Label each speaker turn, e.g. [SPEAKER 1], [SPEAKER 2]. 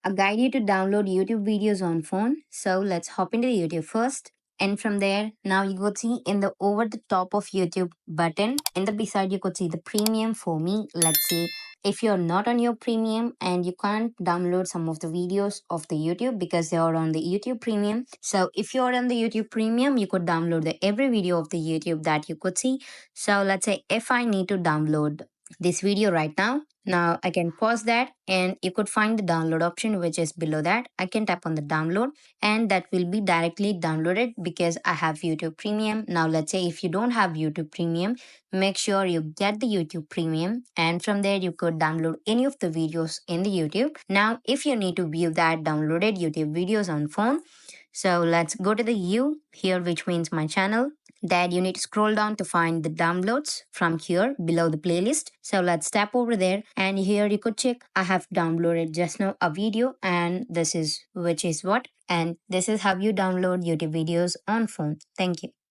[SPEAKER 1] a guide you to download YouTube videos on phone. So let's hop into YouTube first. And from there, now you could see in the over the top of YouTube button, in the beside you could see the premium for me. Let's see if you're not on your premium and you can't download some of the videos of the YouTube because they are on the YouTube premium. So if you're on the YouTube premium, you could download the every video of the YouTube that you could see. So let's say if I need to download this video right now. Now I can pause that and you could find the download option which is below that. I can tap on the download and that will be directly downloaded because I have YouTube Premium. Now let's say if you don't have YouTube Premium, make sure you get the YouTube Premium and from there you could download any of the videos in the YouTube. Now if you need to view that downloaded YouTube videos on phone, so let's go to the U here, which means my channel. That you need to scroll down to find the downloads from here below the playlist. So let's tap over there and here you could check I have downloaded just now a video and this is which is what, and this is how you download YouTube videos on phone. Thank you.